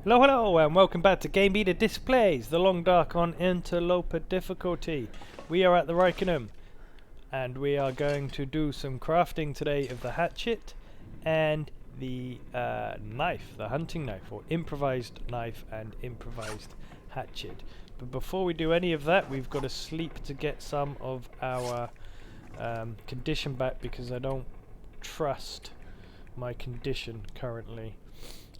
Hello, hello, and welcome back to GameBeta Displays, the Long Dark on Interloper difficulty. We are at the Riken, and we are going to do some crafting today of the hatchet and the knife, the hunting knife, or improvised knife and improvised hatchet. But before we do any of that, we've got to sleep to get some of our condition back, because I don't trust my condition currently.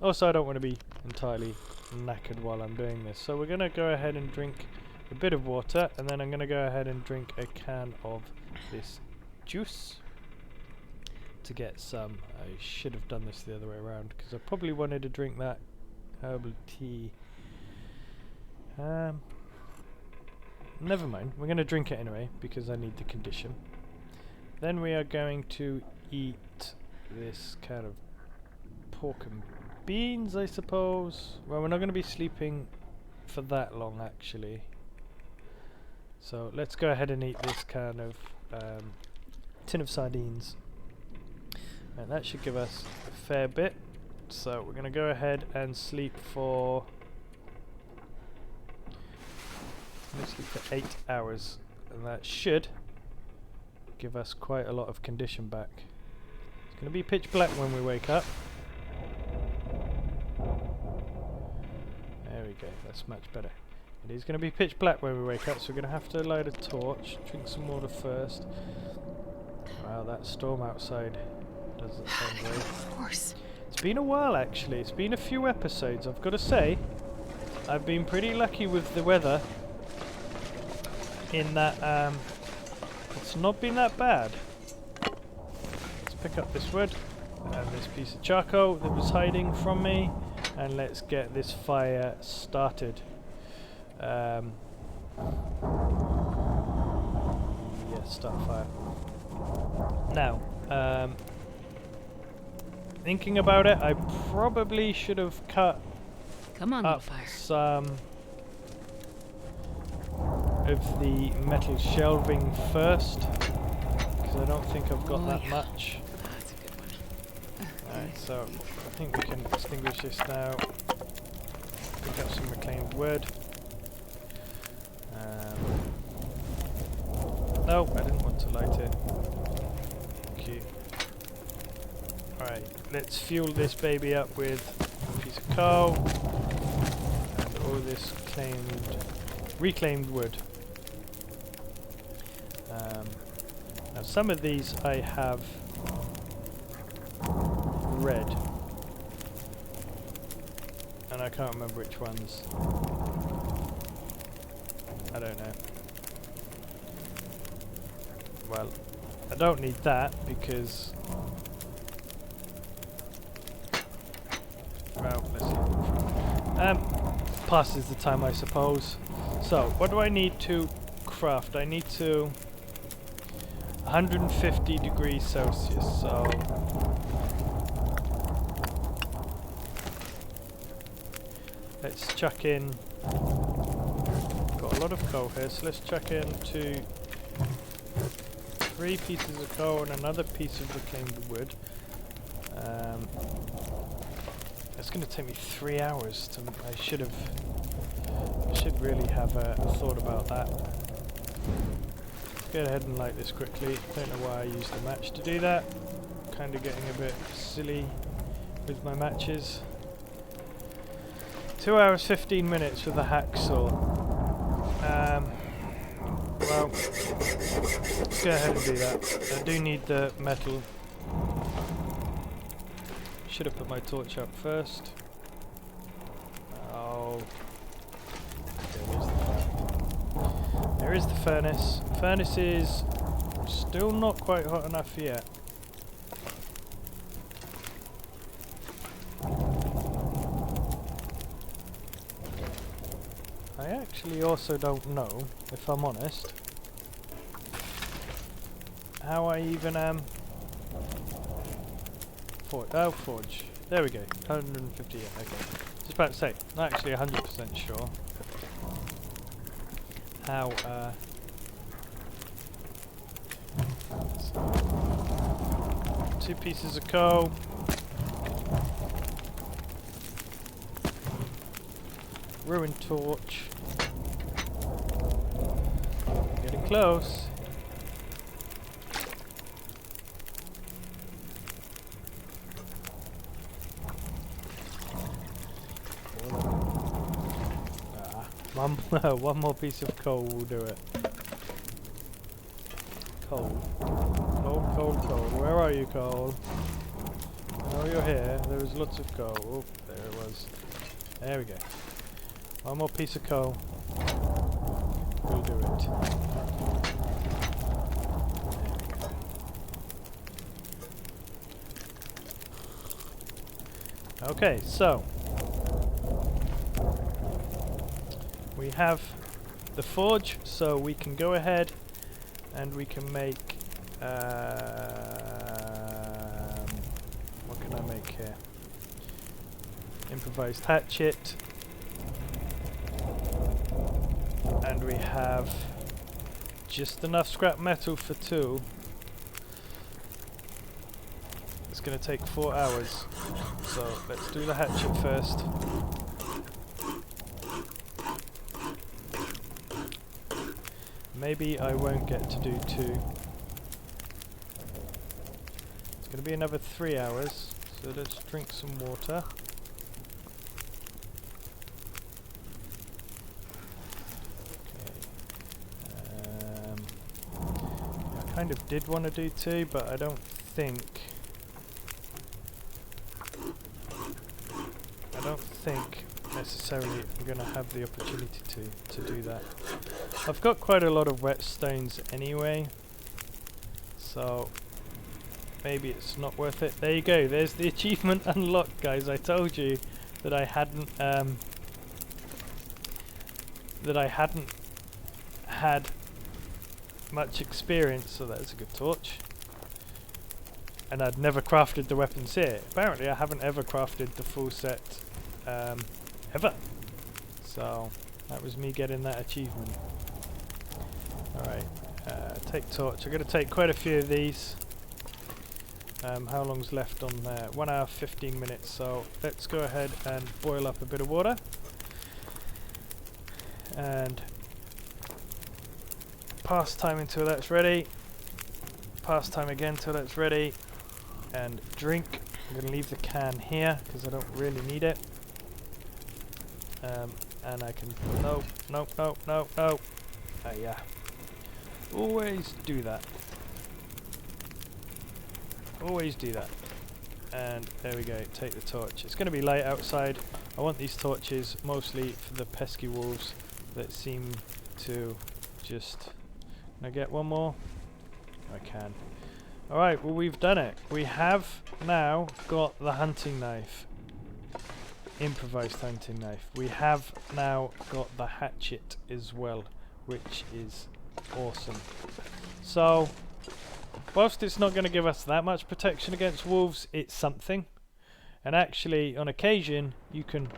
Also, I don't want to be entirely knackered while I'm doing this. So we're going to go ahead and drink a bit of water, and then I'm going to go ahead and drink a can of this juice to get some. I should have done this the other way around, because I probably wanted to drink that herbal tea. Never mind, we're going to drink it anyway, because I need the condition. Then we are going to eat this kind of pork and beans, I suppose. Well, we're not going to be sleeping for that long, actually. So let's go ahead and eat this kind of tin of sardines. And that should give us a fair bit. So we're going to go ahead and sleep for... let's sleep for 8 hours. And that should give us quite a lot of condition back. It's going to be pitch black when we wake up. There we go, that's much better. It is going to be pitch black when we wake up, so we're going to have to light a torch, drink some water first. Wow, that storm outside doesn't sound great. Of course. It's been a while, actually. It's been a few episodes, I've got to say. I've been pretty lucky with the weather, in that it's not been that bad. Let's pick up this wood and this piece of charcoal that was hiding from me, and let's get this fire started. Yeah, start fire. Now, thinking about it, I probably should have cut up some of the metal shelving first, because I don't think I've got that much. That's a good one. Alright, so I think we can extinguish this now. Pick up some reclaimed wood. No, I didn't want to light it. Okay. Alright, let's fuel this baby up with a piece of coal and all this reclaimed wood. Now some of these I have red, and I can't remember which ones. I don't know. Well, I don't need that because, well, let's see. Passes the time, I suppose. So, what do I need to craft? I need to 150 degrees Celsius. So let's chuck in. Got a lot of coal here, so let's chuck in 3 pieces of coal and another piece of reclaimed wood. It's going to take me 3 hours to. I should really have thought about that. Let's go ahead and light this quickly. Don't know why I used the match to do that. Kind of getting a bit silly with my matches. 2 hours 15 minutes with a hacksaw. Well, let's go ahead and do that. I do need the metal. Should have put my torch up first. Oh. There is the furnace. Furnace is still not quite hot enough yet. I actually also don't know, if I'm honest, how I even forge. There we go. 150. Yeah, okay. Just about to say, not actually 100% sure how. So 2 pieces of coal. ruined torch. Getting close. One more piece of coal will do it. Coal. Coal, coal, coal. Where are you, coal? I know you're here. There was lots of coal. Oh, there it was. There we go. One more piece of coal. We'll do it. Okay, so we have the forge, so we can go ahead and we can make what can I make here? Improvised hatchet, and we have just enough scrap metal for 2. It's going to take 4 hours, so let's do the hatchet first. Maybe I won't get to do 2. It's going to be another 3 hours, so let's drink some water. Okay. I kind of did want to do 2, but I don't think necessarily I'm going to have the opportunity to do that. I've got quite a lot of whetstones anyway, so maybe it's not worth it. There you go, there's the achievement unlocked, guys. I told you that I hadn't had much experience, so that's a good torch. And I'd never crafted the weapons here. Apparently I haven't ever crafted the full set ever. So that was me getting that achievement. Alright, take torch. I'm going to take quite a few of these. How long's left on there? 1 hour 15 minutes, so let's go ahead and boil up a bit of water. And pass time until that's ready. Pass time again until that's ready. And drink. I'm going to leave the can here because I don't really need it. And I can... No. Yeah. Always do that. Always do that. And there we go. Take the torch. It's going to be light outside. I want these torches mostly for the pesky wolves that seem to just... Can I get one more? I can. Alright, well we've done it. We have now got the hunting knife. Improvised hunting knife. We have now got the hatchet as well, which is awesome. So, whilst it's not going to give us that much protection against wolves, it's something. And actually, on occasion, you can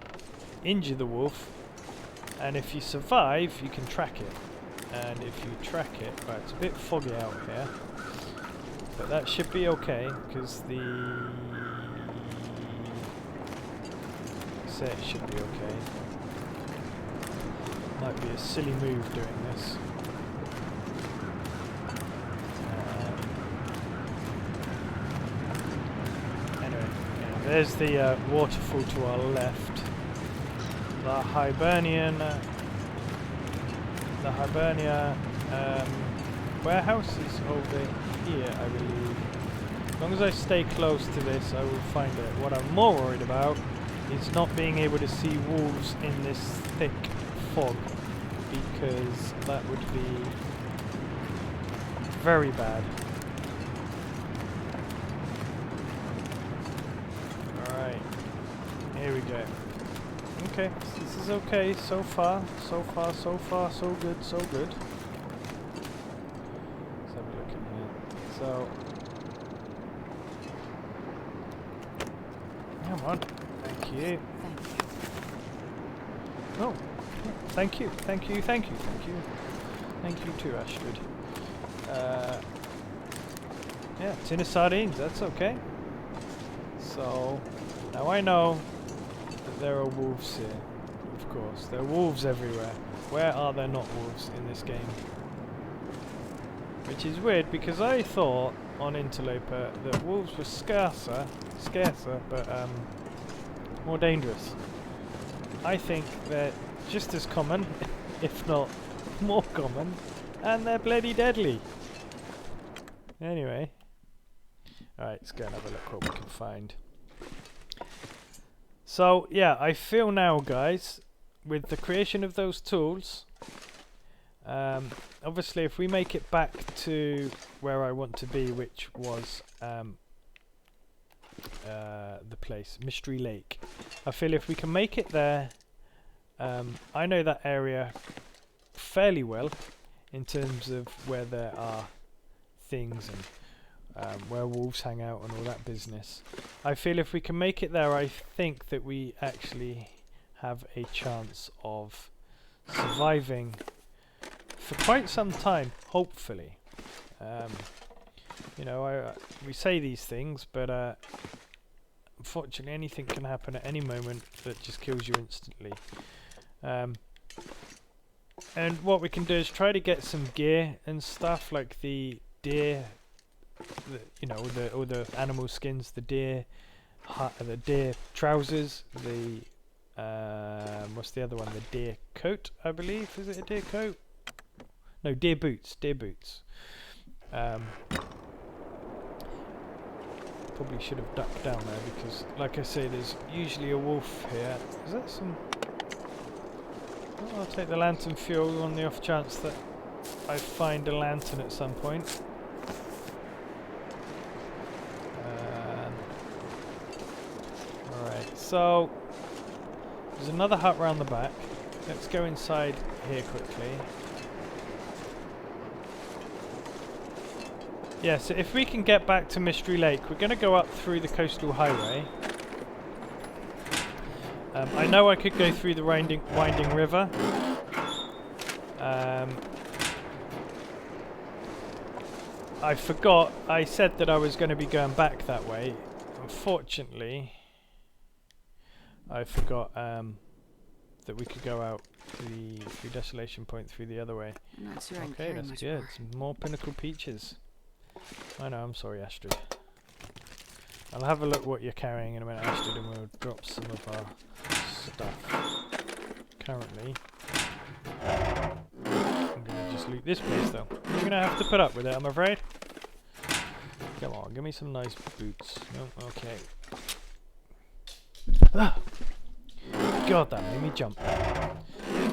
injure the wolf, and if you survive, you can track it. And if you track it, right, it's a bit foggy out here, but that should be okay, because the... Say it should be okay. Might be a silly move doing this. Anyway, yeah, there's the waterfall to our left. The Hibernia warehouse is over here, I believe. As long as I stay close to this, I will find it. What I'm more worried about is not being able to see wolves in this thick fog, because that would be very bad. Alright, here we go. Okay, this is okay so far, so good, so good. Let's have a look in here. So, come on. Thank you. Oh, thank you too, Astrid. Yeah, tin of sardines, that's okay. So, now I know that there are wolves here, of course. There are wolves everywhere. Where are there not wolves in this game? Which is weird because I thought on Interloper that wolves were scarcer, but more dangerous. I think they're just as common, if not more common, and they're bloody deadly. Anyway, alright, let's go and have a look what we can find. So yeah, I feel now, guys, with the creation of those tools, obviously if we make it back to where I want to be, which was the place, Mystery Lake, I feel if we can make it there, I know that area fairly well in terms of where there are things and where wolves hang out and all that business. I feel if we can make it there, I think that we actually have a chance of surviving for quite some time, hopefully. You know, we say these things, but unfortunately anything can happen at any moment that just kills you instantly. And what we can do is try to get some gear and stuff, like the deer, you know, all the animal skins, the deer trousers, the what's the other one? The deer coat, I believe. Is it a deer coat? No, deer boots. Probably should have ducked down there because, like I say, there's usually a wolf here. Is that some? Oh, I'll take the lantern fuel on the off chance that I find a lantern at some point. Alright, so there's another hut round the back. Let's go inside here quickly. Yeah, so if we can get back to Mystery Lake, we're going to go up through the coastal highway. I know I could go through the winding river. I forgot, I said that I was going to be going back that way. Unfortunately, I forgot that we could go out through Desolation Point through the other way. I'm not sure Okay, that's good. Some more Pinnacle Peaches. I know, I'm sorry, Astrid. I'll have a look what you're carrying in a minute, Astrid, and we'll drop some of our stuff. Currently, I'm gonna just loot this place though. You're gonna have to put up with it, I'm afraid. Come on, give me some nice boots. No, okay. Ah! God, that made me jump.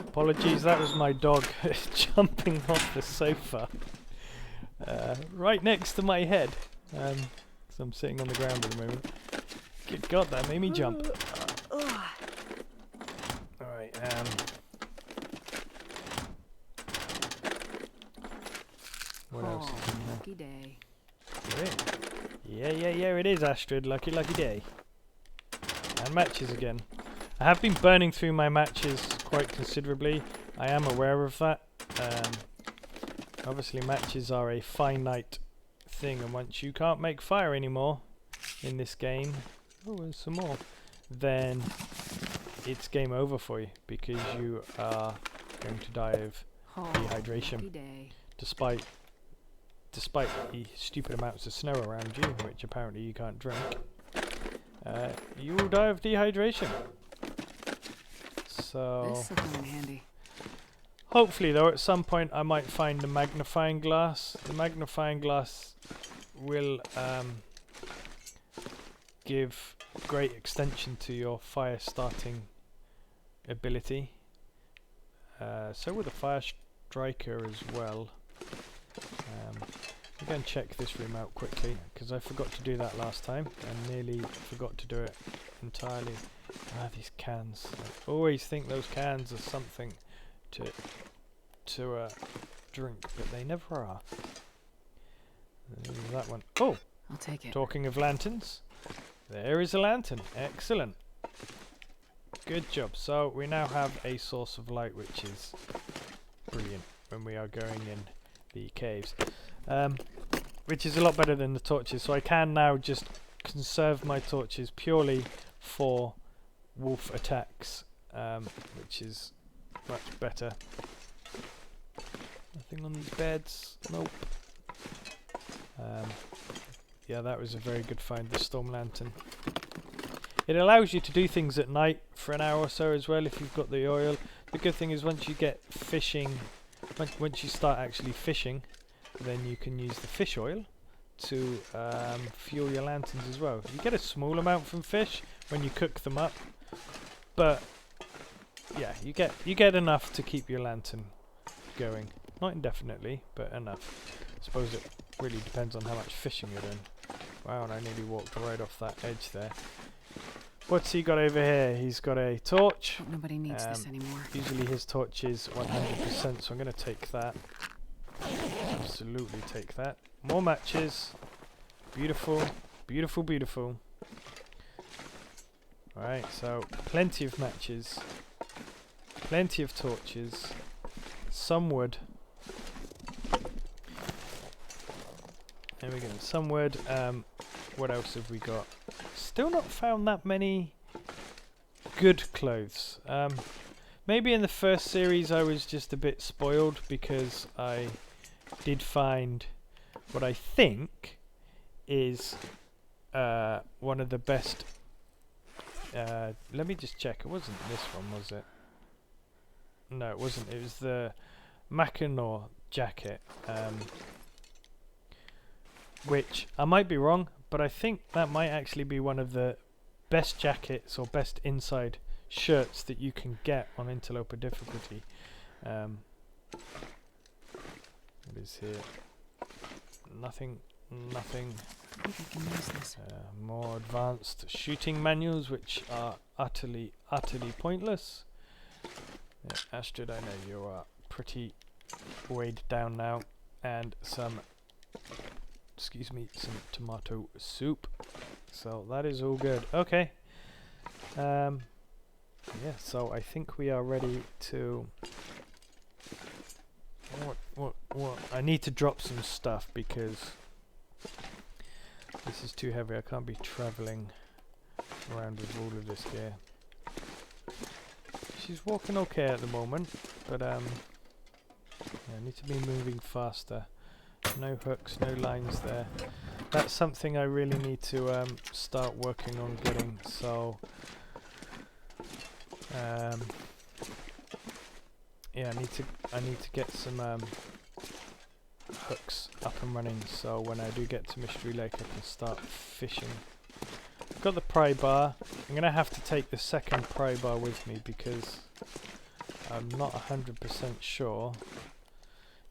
Apologies, that was my dog jumping off the sofa. Right next to my head. So I'm sitting on the ground at the moment. Good God, that made me jump. Alright, what else is in here? Lucky day. Yeah, it is, Astrid. Lucky day. And matches again. I have been burning through my matches quite considerably. I am aware of that. Obviously matches are a finite thing, and once you can't make fire anymore in this game, oh, there's some more, then it's game over for you, because you are going to die of dehydration, despite the stupid amounts of snow around you, which apparently you can't drink. You will die of dehydration. So this will come in handy. Hopefully, though, at some point I might find a magnifying glass. The magnifying glass will give great extension to your fire starting ability. So will the fire striker as well. I'm going to check this room out quickly, because I forgot to do that last time and nearly forgot to do it entirely. Ah, these cans. I always think those cans are something to drink, but they never are. There's that one. Oh! I'll take it. Talking of lanterns, there is a lantern. Excellent. Good job. So we now have a source of light, which is brilliant when we are going in the caves. Which is a lot better than the torches. So I can now just conserve my torches purely for wolf attacks. which is much better. Nothing on these beds. Nope. Yeah, that was a very good find, the storm lantern. It allows you to do things at night for an hour or so as well if you've got the oil. The good thing is once you get fishing, once you start actually fishing, then you can use the fish oil to fuel your lanterns as well. You get a small amount from fish when you cook them up, but yeah, you get enough to keep your lantern going. Not indefinitely, but enough. I suppose it really depends on how much fishing you're doing. Wow, and I nearly walked right off that edge there. What's he got over here? He's got a torch. Hope nobody needs this anymore. Usually his torch is 100%, so I'm going to take that. Absolutely take that. More matches. Beautiful, beautiful, beautiful. Alright, so plenty of matches. Plenty of torches. Some wood. There we go, some wood. What else have we got? Still not found that many good clothes. Maybe in the first series I was just a bit spoiled because I did find what I think is one of the best. Let me just check. It wasn't this one, was it? No, it wasn't. It was the Mackinac jacket. Which I might be wrong, but I think that might actually be one of the best jackets or best inside shirts that you can get on Interloper difficulty. What is here? Nothing. I think I can use this. More advanced shooting manuals, which are utterly pointless. Yeah, Astrid, I know you are pretty weighed down now, and some. Excuse me, some tomato soup. So that is all good. Okay. Yeah, so I think we are ready to... What? I need to drop some stuff because this is too heavy. I can't be travelling around with all of this gear. She's walking okay at the moment, but yeah, I need to be moving faster. No hooks, no lines there. That's something I really need to start working on getting. So, yeah, I need to get some hooks up and running. So when I do get to Mystery Lake, I can start fishing. I've got the pry bar. I'm gonna have to take the second pry bar with me because I'm not 100% sure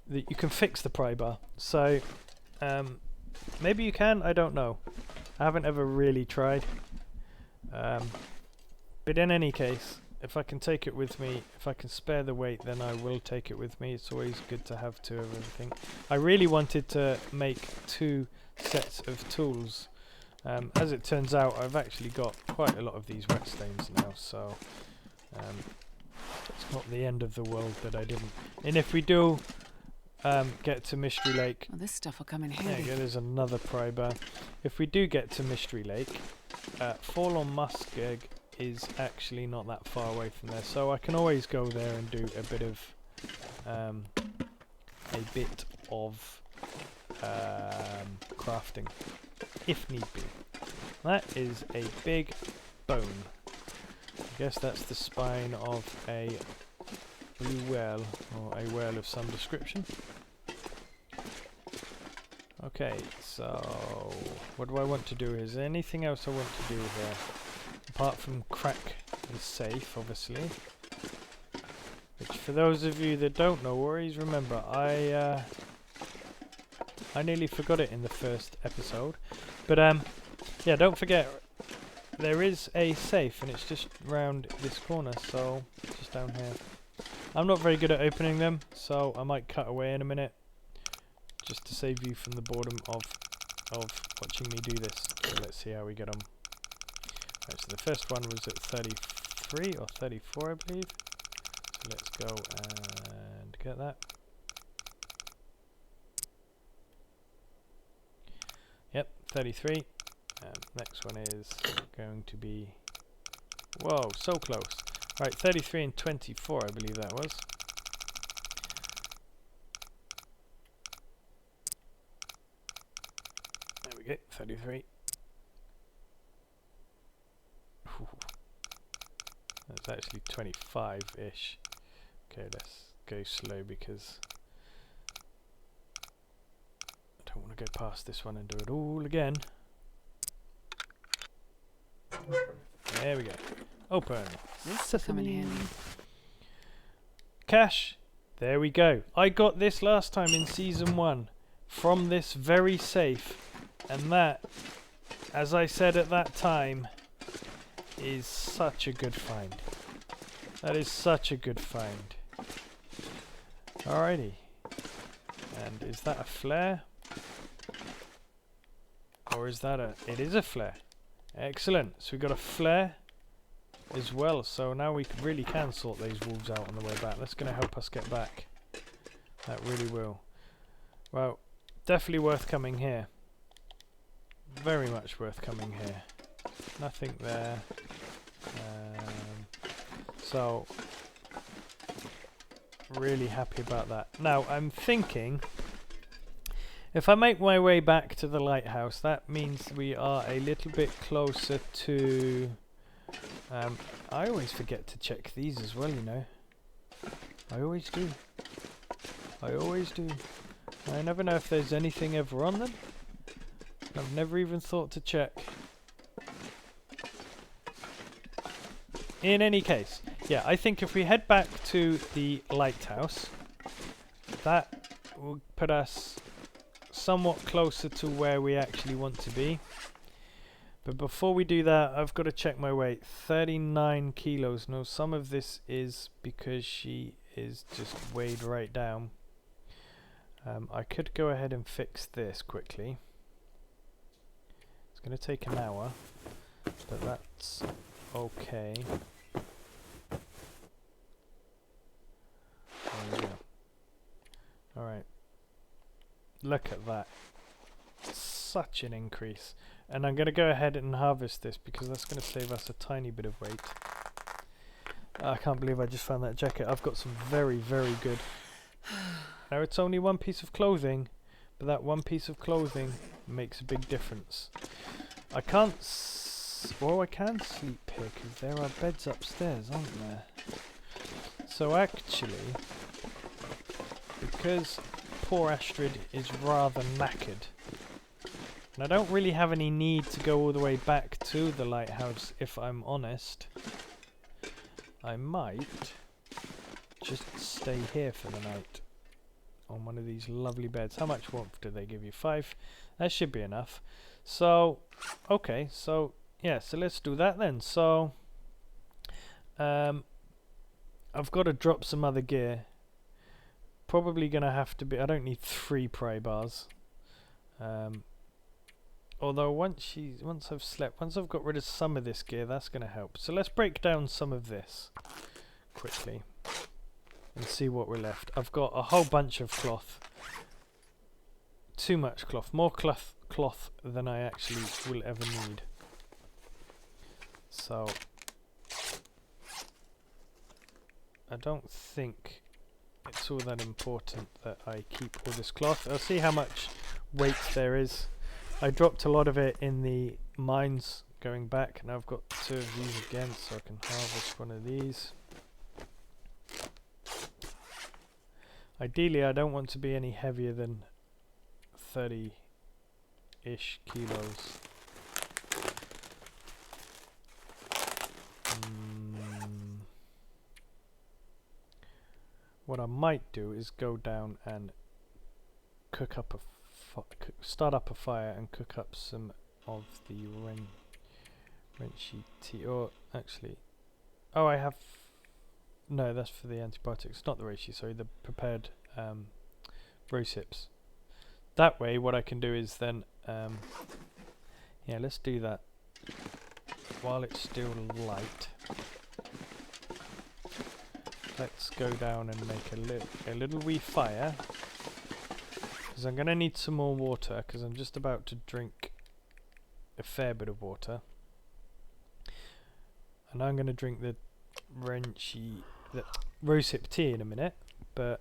that you can fix the pry bar. So maybe you can, I don't know. I haven't ever really tried. But in any case, if I can take it with me, if I can spare the weight, then I will take it with me. It's always good to have two of everything. I really wanted to make 2 sets of tools. As it turns out, I've actually got quite a lot of these wet stains now, so it's not the end of the world that I didn't. And if we do get to Mystery Lake... Well, this stuff will come in There handy. you go, there's another pry bar. If we do get to Mystery Lake, Fallen Muskeg is actually not that far away from there, so I can always go there and do a bit of crafting, if need be. That is a big bone. I guess that's the spine of a blue whale, or a whale of some description. Okay, so what do I want to do? Is there anything else I want to do here? Apart from crack the safe, obviously. Which, for those of you that don't know, worries, remember, I nearly forgot it in the first episode. But yeah, don't forget, there is a safe, and it's just round this corner, so just down here. I'm not very good at opening them, so I might cut away in a minute, just to save you from the boredom of watching me do this. So let's see how we get on. Right, so the first one was at 33 or 34, I believe. So let's go and get that. Yep, 33. Next one is going to be... Whoa, so close. Right, 33 and 24, I believe that was. There we go, 33. Ooh. That's actually 25-ish. Okay, let's go slow because I don't want to go past this one and do it all again. There we go. Open. This will come in handy. Cash. There we go. I got this last time in Season 1 from this very safe. And that, as I said at that time, is such a good find. That is such a good find. Alrighty. And is that a flare? Or is that a... It is a flare. Excellent. So we got a flare as well. So now we really can sort those wolves out on the way back. That's going to help us get back. That really will. Well, definitely worth coming here. Very much worth coming here. Nothing there. So, really happy about that. Now, I'm thinking, if I make my way back to the lighthouse, that means we are a little bit closer to... I always forget to check these as well, you know. I always do. I always do. I never know if there's anything ever on them. I've never even thought to check. In any case, yeah, I think if we head back to the lighthouse, that will put us somewhat closer to where we actually want to be. But before we do that, I've got to check my weight. 39 kilos. No, some of this is because she is just weighed right down. I could go ahead and fix this quickly. It's going to take an hour, but that's okay. There we go. Alright. Look at that. Such an increase. And I'm going to go ahead and harvest this because that's going to save us a tiny bit of weight. I can't believe I just found that jacket. I've got some very, very good... Now it's only one piece of clothing, but that one piece of clothing makes a big difference. I can't... Well, I can sleep here because there are beds upstairs, aren't there? So actually, because poor Astrid is rather knackered, and I don't really have any need to go all the way back to the lighthouse, if I'm honest, I might just stay here for the night on one of these lovely beds. How much warmth do they give you? 5? That should be enough. So, okay, so yeah, so let's do that then. So, I've got to drop some other gear. Probably gonna have to be... I don't need 3 pry bars. Although once I've slept, once I've got rid of some of this gear, that's gonna help. So let's break down some of this quickly and see what we're left. I've got a whole bunch of cloth. Too much cloth. More cloth than I actually will ever need. So I don't think it's all that important that I keep all this cloth. I'll see how much weight there is. I dropped a lot of it in the mines going back. Now I've got 2 of these again, so I can harvest one of these. Ideally, I don't want to be any heavier than 30-ish kilos. What I might do is go down and cook up start up a fire and cook up some of the wrenchy tea. Or actually, oh, I have... No, that's for the antibiotics. Not the reishi, sorry, the prepared rose hips. That way, what I can do is then... yeah, let's do that while it's still light. Let's go down and make a little wee fire, because I'm going to need some more water, because I'm just about to drink a fair bit of water. And I'm going to drink the the rosehip tea in a minute, but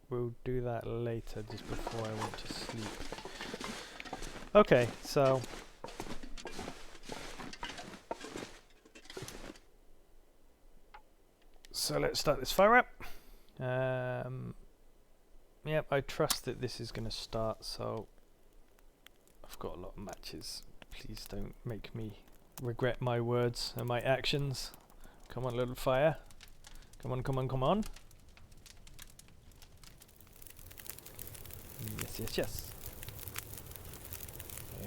we'll do that later, just before I want to sleep. Okay, so let's start this fire up. Yep, I trust that this is going to start, so I've got a lot of matches. Please don't make me regret my words and my actions. Come on, little fire. Come on, come on, come on. Yes, yes, yes.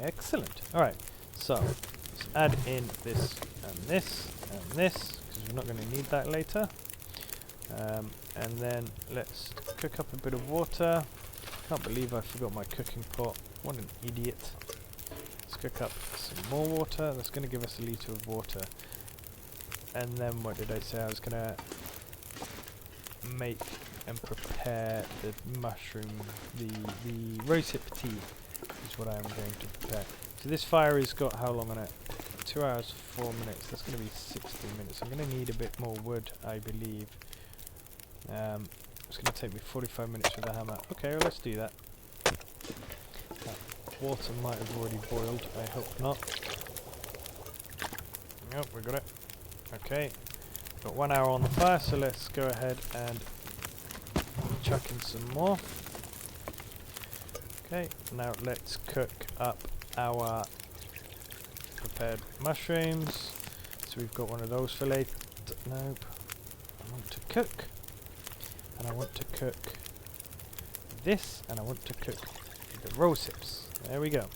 Excellent. Alright, so let's add in this and this and this, because we're not going to need that later. And then let's cook up a bit of water. Can't believe I forgot my cooking pot. What an idiot. Let's cook up some more water. That's going to give us a litre of water. And then what did I say? I was going to make and prepare the mushroom, the rosehip tea is what I am going to prepare. So this fire has got how long on it? 2 hours, 4 minutes. That's going to be 60 minutes. I'm going to need a bit more wood, I believe. It's going to take me 45 minutes with a hammer. Okay, well, let's do that. That water might have already boiled. I hope not. Yep, we got it. Okay, got 1 hour on the fire, so let's go ahead and chuck in some more. Okay, now let's cook up our prepared mushrooms. So we've got one of those filleted. Nope. I want to cook. And I want to cook this, and I want to cook the rosehips. There we go.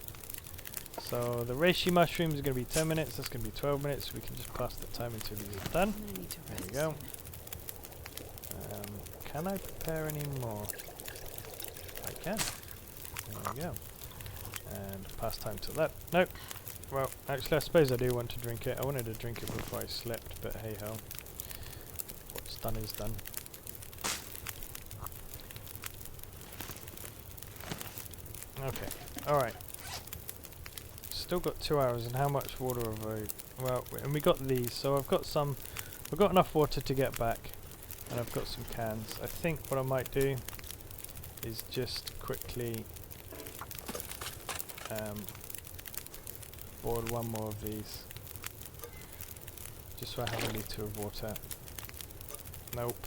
So the reishi mushrooms are going to be 10 minutes, that's going to be 12 minutes. We can just pass the time until these are done. There we go. Can I prepare any more? I can. There we go. And pass time to that. Nope. Well, actually I suppose I do want to drink it. I wanted to drink it before I slept, but hey ho. What's done is done. Okay, alright. Still got 2 hours, and how much water have I... Well, and we got these, so I've got enough water to get back, and I've got some cans. I think what I might do is just quickly boil one more of these, just so I have a litre of water. Nope.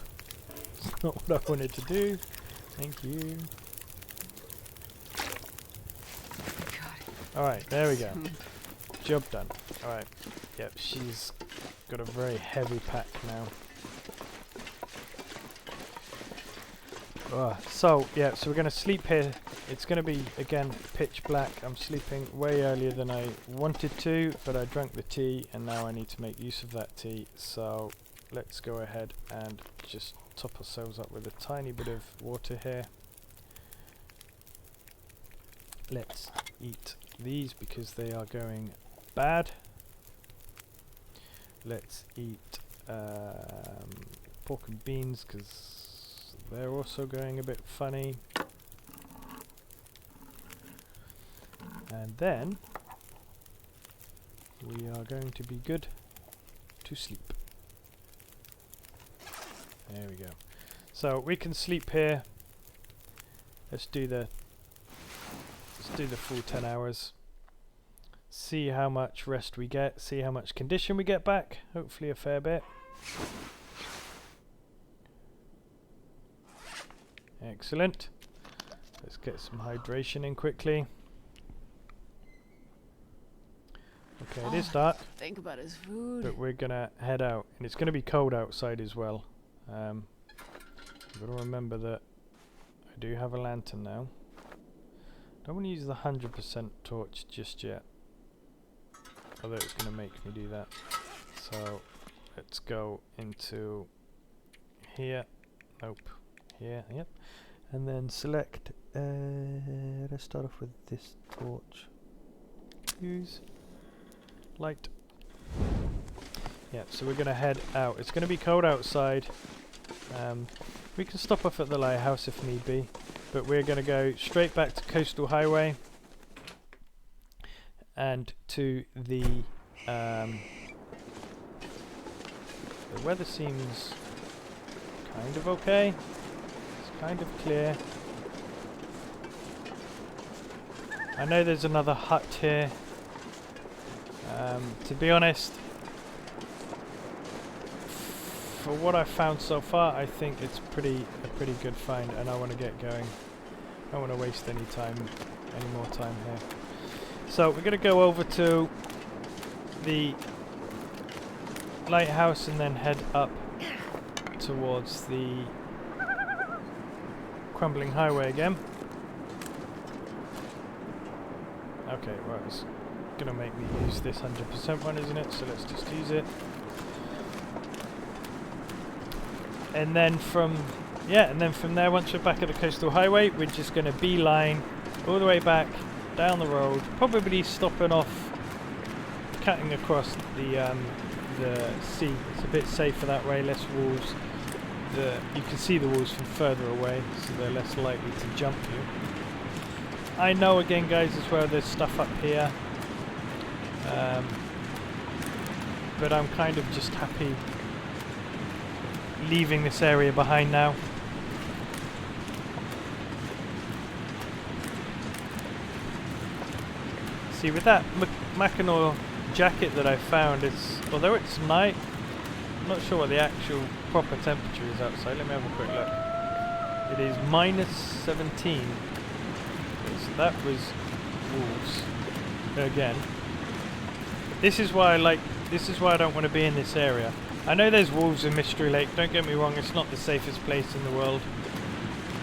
It's not what I wanted to do. Thank you. Alright, there we go. Job done. Alright. Yep, she's got a very heavy pack now. So we're going to sleep here. It's going to be, again, pitch black. I'm sleeping way earlier than I wanted to, but I drank the tea, and now I need to make use of that tea. So let's go ahead and just top ourselves up with a tiny bit of water here. Let's eat these because they are going bad. Let's eat pork and beans because they're also going a bit funny. And then we are going to be good to sleep. There we go. So we can sleep here. Let's do the full 10 hours. See how much rest we get. See how much condition we get back. Hopefully a fair bit. Excellent. Let's get some hydration in quickly. Okay, it is dark. Think about his food. But we're gonna head out, and it's gonna be cold outside as well. I've got to remember that I do have a lantern now. Don't want to use the 100% torch just yet, although it's going to make me do that. So let's go into here. Nope. Here. Yep. And then select. Let's start off with this torch. Use light. Yeah. So we're going to head out. It's going to be cold outside. We can stop off at the lighthouse if need be. But we're going to go straight back to Coastal Highway and to the The weather seems kind of okay. It's kind of clear. I know there's another hut here. To be honest, for what I've found so far, I think it's a pretty good find, and I want to get going. I don't want to waste any more time here. So we're going to go over to the lighthouse and then head up towards the crumbling highway again. Okay, right, it's gonna make me use this 100% one, isn't it? So let's just use it. And then from there, once we're back at the coastal highway, we're just gonna beeline all the way back down the road, probably stopping off, cutting across the sea. It's a bit safer that way, less wolves. You can see the wolves from further away, so they're less likely to jump you. I know, again, guys, as well, there's stuff up here, but I'm kind of just happy leaving this area behind now. See, with that Mackinac jacket that I found, although it's night, I'm not sure what the actual proper temperature is outside. Let me have a quick look. It is -17. So that was wolves again. This is why I don't want to be in this area. I know there's wolves in Mystery Lake, don't get me wrong, it's not the safest place in the world.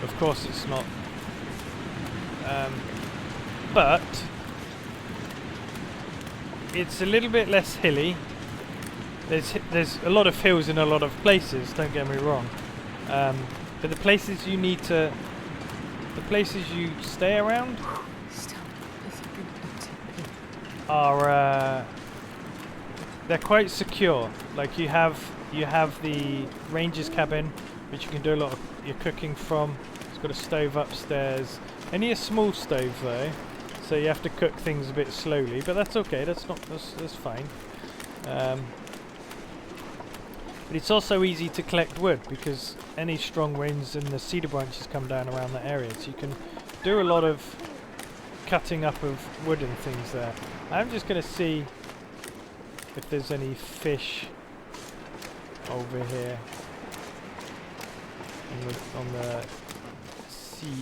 Of course it's not. But it's a little bit less hilly. There's a lot of hills in a lot of places, don't get me wrong. But the places you stay around are they're quite secure. Like you have the ranger's cabin, which you can do a lot of your cooking from. It's got a stove upstairs. Only a small stove though, so you have to cook things a bit slowly. But that's okay. That's fine. But it's also easy to collect wood because any strong winds and the cedar branches come down around that area, so you can do a lot of cutting up of wood and things there. I'm just going to see if there's any fish over here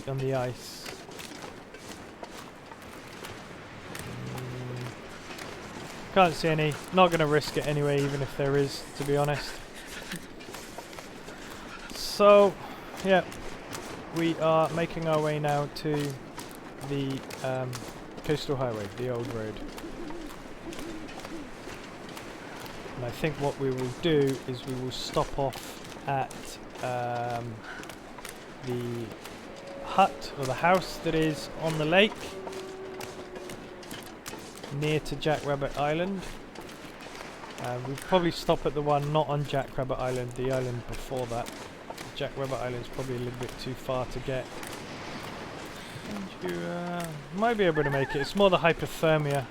on the ice. Can't see any. Not going to risk it anyway, even if there is, to be honest. So, yeah, we are making our way now to the coastal highway, the old road. And I think what we will do is we will stop off at the hut or the house that is on the lake near to Jackrabbit Island. We'll probably stop at the one not on Jackrabbit Island, the island before that. Jackrabbit Island is probably a little bit too far to get. And you might be able to make it. It's more the hypothermia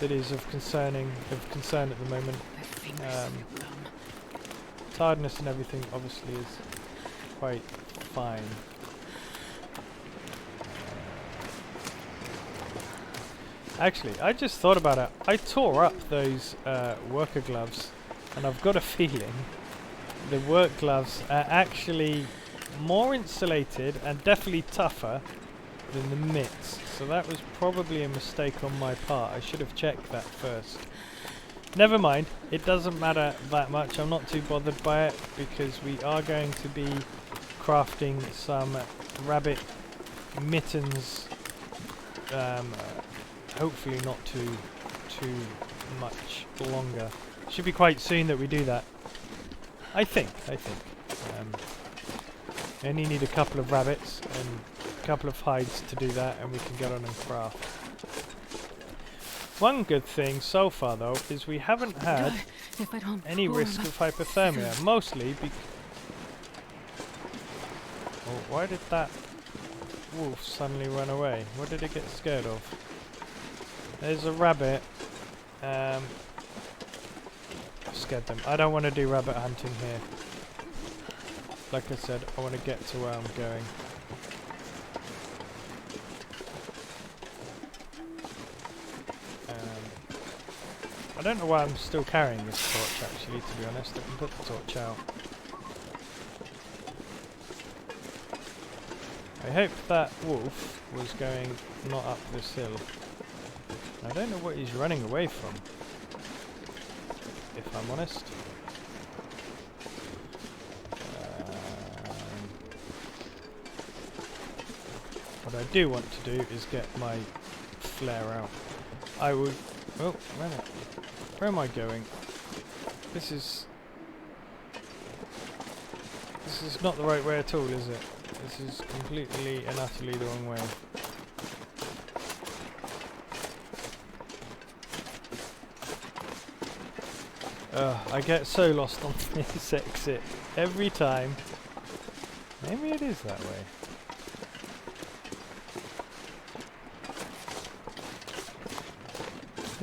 that is of concern at the moment. Tiredness and everything obviously is quite fine. Actually, I just thought about it. I tore up those worker gloves, and I've got a feeling the work gloves are actually more insulated and definitely tougher than the mitts. So that was probably a mistake on my part. I should have checked that first. Never mind, it doesn't matter that much. I'm not too bothered by it because we are going to be crafting some rabbit mittens. Hopefully not too much longer. Should be quite soon that we do that. I think. Only need a couple of rabbits and a couple of hides to do that, and we can get on and craft. One good thing so far, though, is we haven't had any risk of hypothermia. Mostly because... Oh, why did that wolf suddenly run away? What did it get scared of? There's a rabbit scared them. I don't want to do rabbit hunting here. Like I said, I want to get to where I'm going. I don't know why I'm still carrying this torch, actually, to be honest. I can put the torch out. I hope that wolf was going not up this hill. I don't know what he's running away from, if I'm honest. What I do want to do is get my flare out. I will... Oh, wait a minute. Where am I going? This is not the right way at all, is it? This is completely and utterly the wrong way. I get so lost on this exit every time. Maybe it is that way.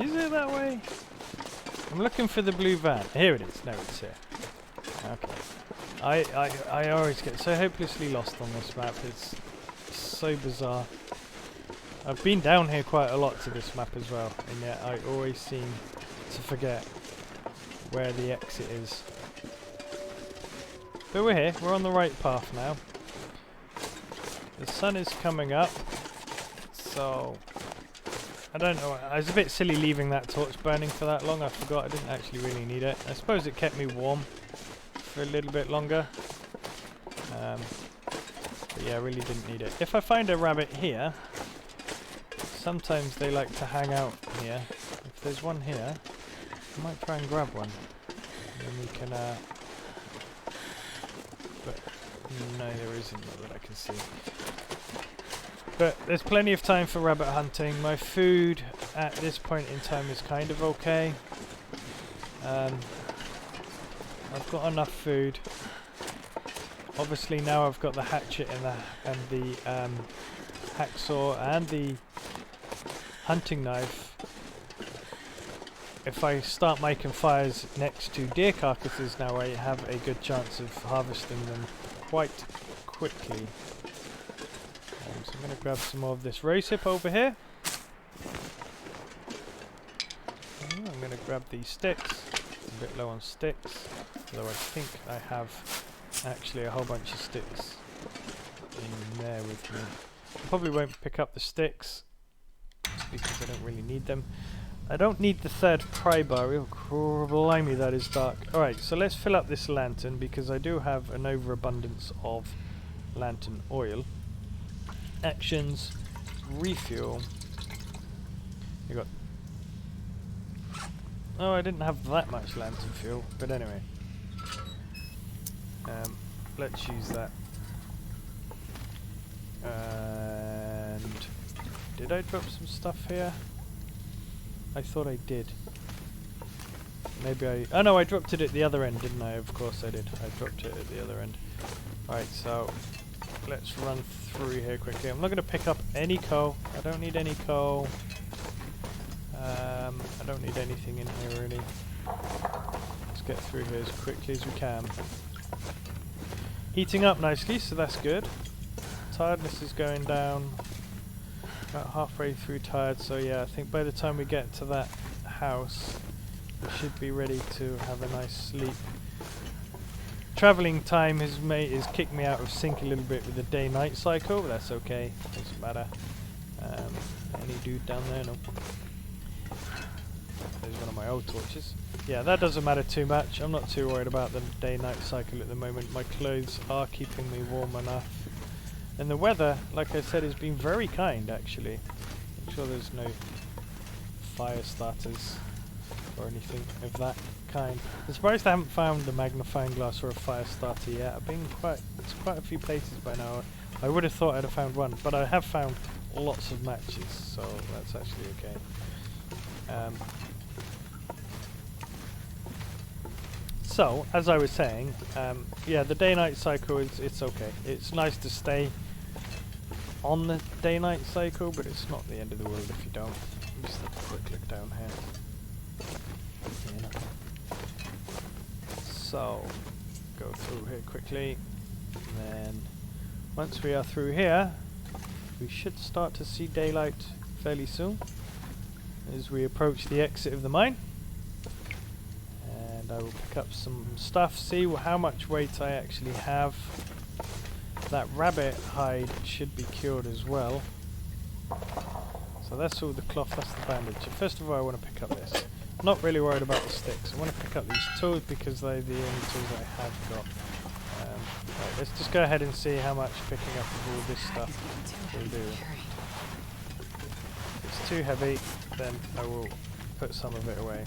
Is it that way? I'm looking for the blue van. Here it is. No, it's here. Okay. I always get so hopelessly lost on this map. It's so bizarre. I've been down here quite a lot to this map as well, and yet I always seem to forget where the exit is. But we're here. We're on the right path now. The sun is coming up, so... I don't know, I was a bit silly leaving that torch burning for that long. I forgot I didn't actually really need it. I suppose it kept me warm for a little bit longer. But yeah, I really didn't need it. If I find a rabbit here, sometimes they like to hang out here. If there's one here, I might try and grab one. And then we can, but no, there isn't, not that I can see. But there's plenty of time for rabbit hunting. My food at this point in time is kind of okay. I've got enough food. Obviously now I've got the hatchet and the hacksaw and the hunting knife. If I start making fires next to deer carcasses now, I have a good chance of harvesting them quite quickly. So I'm going to grab some more of this rosehip over here. I'm going to grab these sticks. A bit low on sticks, although I think I have actually a whole bunch of sticks in there with me. I probably won't pick up the sticks because I don't really need them. I don't need the third pry bar. Oh, blimey, that is dark. Alright, so let's fill up this lantern because I do have an overabundance of lantern oil. Actions, refuel. You got... Oh, I didn't have that much lantern fuel, but anyway. Let's use that. And... Did I drop some stuff here? I thought I did. Maybe I... Oh no, I dropped it at the other end, didn't I? Of course I did. I dropped it at the other end. Alright, so... Let's run through here quickly. I'm not going to pick up any coal. I don't need any coal. I don't need anything in here really. Let's get through here as quickly as we can. Heating up nicely, so that's good. Tiredness is going down. About halfway through tired, so yeah, I think by the time we get to that house, we should be ready to have a nice sleep. Travelling time has kicked me out of sync a little bit with the day-night cycle, but that's okay, doesn't matter. Any dude down there? No. There's one of my old torches. Yeah, that doesn't matter too much. I'm not too worried about the day-night cycle at the moment. My clothes are keeping me warm enough. And the weather, like I said, has been very kind, actually. Make sure there's no fire starters or anything of that kind. I'm surprised I haven't found the magnifying glass or a fire starter yet. I've been quite a few places by now. I would have thought I'd have found one, but I have found lots of matches, so that's actually okay. So, as I was saying, yeah, the day-night cycle it's okay. It's nice to stay on the day-night cycle, but it's not the end of the world if you don't. Just have a quick look down here. Yeah, nothing. So, go through here quickly, and then once we are through here, we should start to see daylight fairly soon as we approach the exit of the mine. And I will pick up some stuff, see how much weight I actually have. That rabbit hide should be cured as well. So that's all the cloth, that's the bandage. First of all, I want to pick up this. I'm not really worried about the sticks. I want to pick up these tools because they're the only tools I have got. Right, let's just go ahead and see how much picking up of all this stuff will do. If it's too heavy, then I will put some of it away.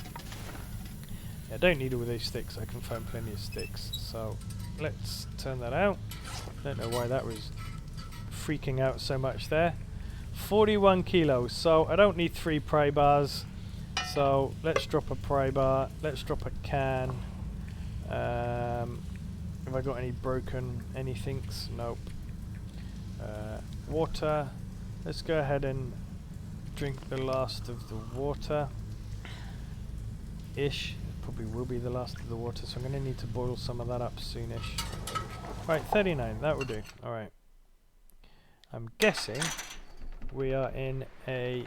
I don't need all these sticks, I can find plenty of sticks. So let's turn that out. Don't know why that was freaking out so much there. 41 kilos, so I don't need 3 pry bars. So let's drop a pry bar, let's drop a can. Have I got any broken anythings? Nope. Water, let's go ahead and drink the last of the water. Ish, probably will be the last of the water, so I'm going to need to boil some of that up soonish. Right, 39, that will do. Alright. I'm guessing we are in a...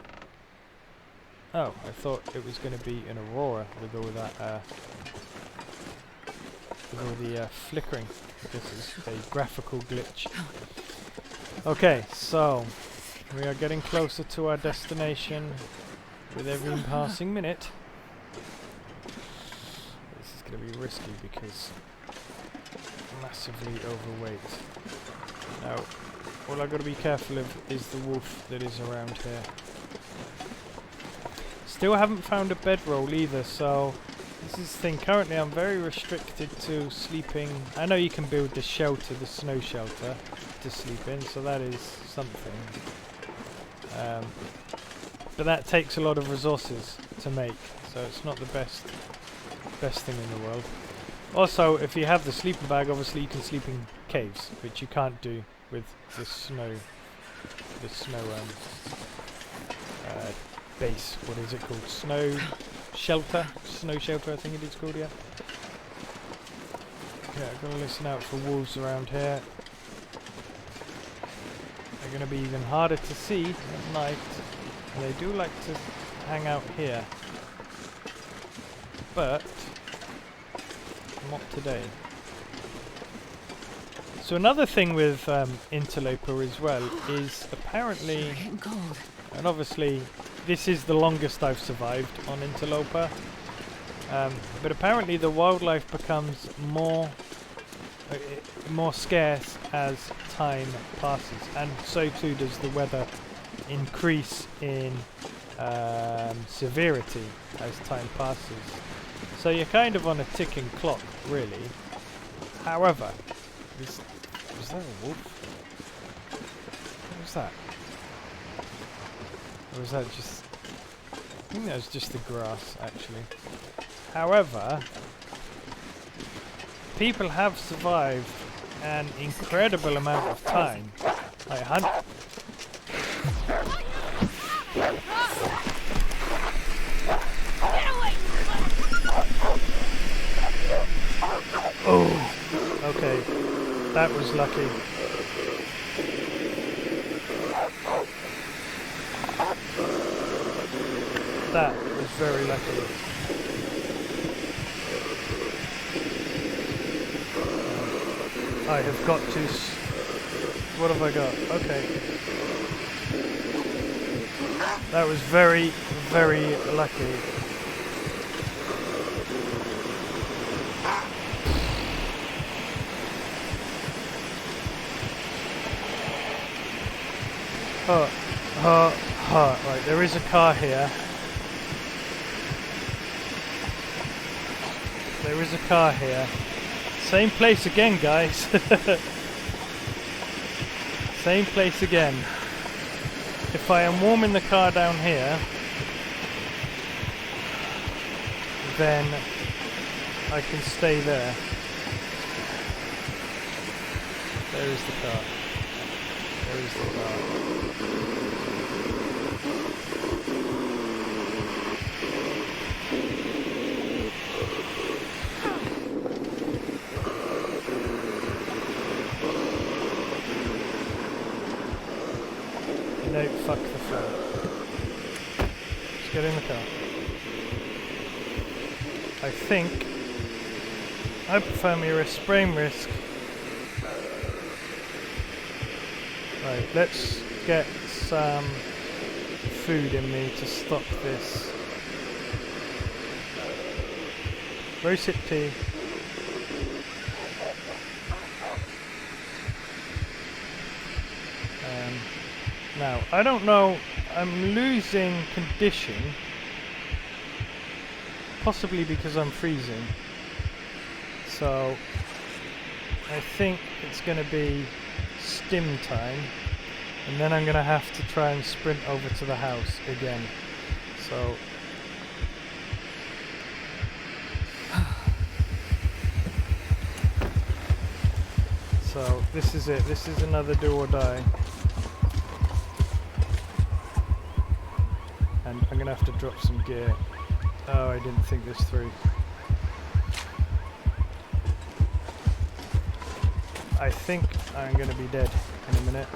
Oh, I thought it was going to be an aurora with all that, with all the flickering. This is a graphical glitch. Okay, so we are getting closer to our destination with every passing minute. This is going to be risky because I'm massively overweight. Now, all I've got to be careful of is the wolf that is around here. Still haven't found a bedroll either, so this is the thing. Currently I'm very restricted to sleeping. I know you can build the shelter, the snow shelter, to sleep in, so that is something. But that takes a lot of resources to make, so it's not the best thing in the world. Also, if you have the sleeping bag, obviously you can sleep in caves, which you can't do with the snow base. What is it called? Snow shelter, I think it is called, yeah. Okay, I've got to listen out for wolves around here. They're going to be even harder to see at night, and they do like to hang out here. But not today. So another thing with Interloper as well is apparently, and obviously this is the longest I've survived on Interloper, but apparently the wildlife becomes more scarce as time passes, and so too does the weather increase in severity as time passes. So you're kind of on a ticking clock, really. However, was that a wolf? What was that? Or was that just... I think that was just the grass, actually. However, people have survived an incredible amount of time. Like oh, okay, that was lucky. That was very lucky. I have got to... what have I got? Okay. That was very, very lucky. Right, there is a car here. There is a car here. Same place again, guys. Same place again. If I am warming the car down here, then I can stay there. There is the car. There is the car. fuck the flow. Let's get in the car. I think I prefer me risk, sprain risk. Right, let's get some food in me to stop this. Rosehip tea. Now, I don't know, I'm losing condition, possibly because I'm freezing, so I think it's going to be stim time, and then I'm going to have to try and sprint over to the house again, so this is it, this is another do or die. And I'm gonna have to drop some gear. Oh, I didn't think this through. I think I'm gonna be dead in a minute.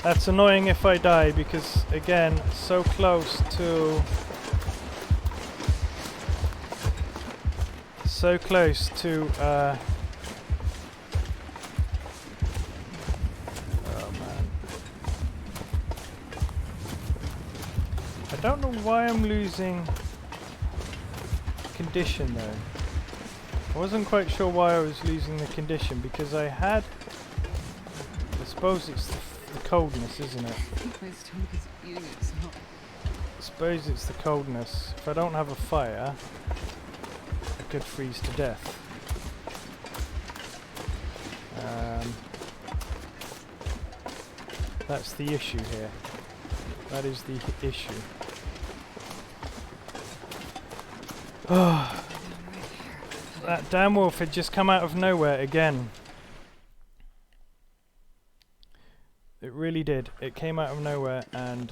That's annoying if I die because, again, so close to... I don't know why I'm losing condition though. I wasn't quite sure why I was losing the condition because I had... I suppose it's the coldness, isn't it? I suppose it's the coldness. If I don't have a fire, I could freeze to death. That's the issue here. That is the issue. Oh, that damn wolf had just come out of nowhere again. It really did. It came out of nowhere and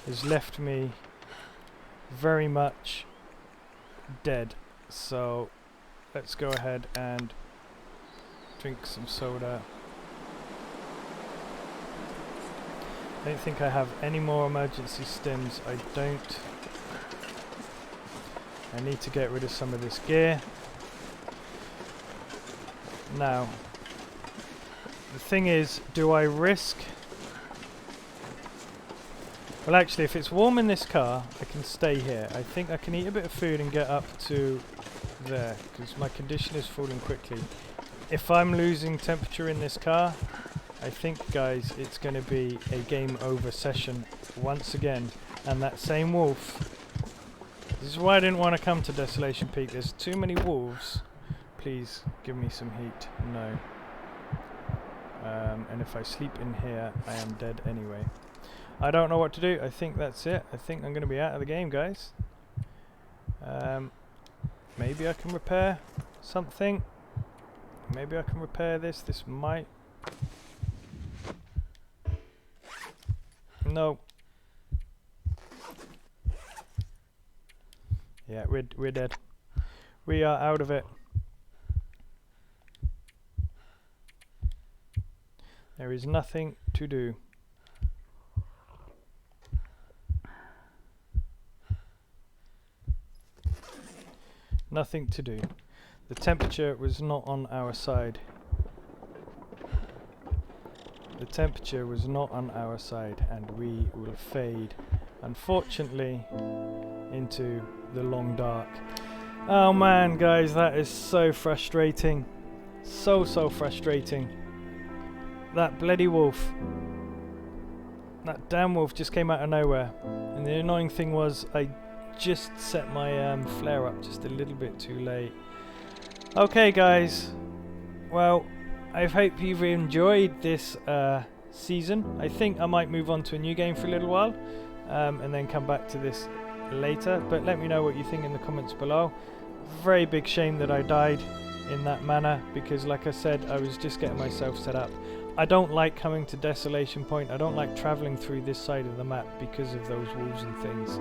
has left me very much dead. So let's go ahead and drink some soda. I don't think I have any more emergency stims. I don't. I need to get rid of some of this gear. Now, the thing is, do I risk... Well, actually, if it's warm in this car, I can stay here. I think I can eat a bit of food and get up to there, because my condition is falling quickly. If I'm losing temperature in this car, I think, guys, it's going to be a game over session once again. And that same wolf... This is why I didn't want to come to Desolation Peak. There's too many wolves. Please give me some heat. No. And if I sleep in here, I am dead anyway. I don't know what to do. I think that's it. I think I'm going to be out of the game, guys. Maybe I can repair something. Maybe I can repair this. This might... No. Yeah, we're dead. We are out of it. There is nothing to do. Nothing to do. The temperature was not on our side. The temperature was not on our side, and we will fade, unfortunately, into the long dark. Oh man, guys, that is so frustrating. So frustrating. That bloody wolf. That damn wolf just came out of nowhere. And the annoying thing was I just set my flare up just a little bit too late. Okay, guys. Well, I hope you've enjoyed this season. I think I might move on to a new game for a little while and then come back to this later. But let me know what you think in the comments below. Very big shame that I died in that manner because, like I said, I was just getting myself set up. I don't like coming to Desolation Point. I don't like travelling through this side of the map because of those wolves and things.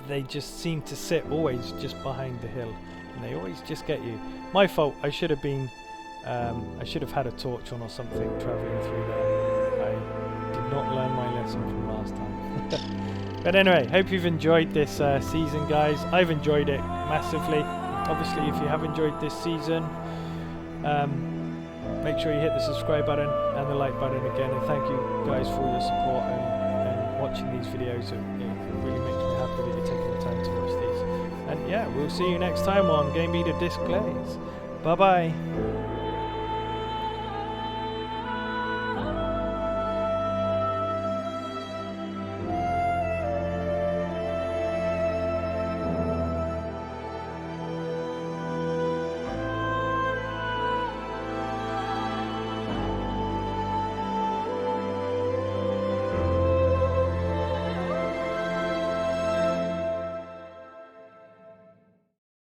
They just seem to sit always just behind the hill, and they always just get you. My fault. I should have been I should have had a torch on or something travelling through there. I did not learn my lesson from last time. But anyway, hope you've enjoyed this season, guys. I've enjoyed it massively. Obviously, if you have enjoyed this season, make sure you hit the subscribe button and the like button again. And thank you guys for your support and watching these videos. It really makes me happy that you're taking the time to watch these. And yeah, we'll see you next time on GameBeta Displays. Bye bye.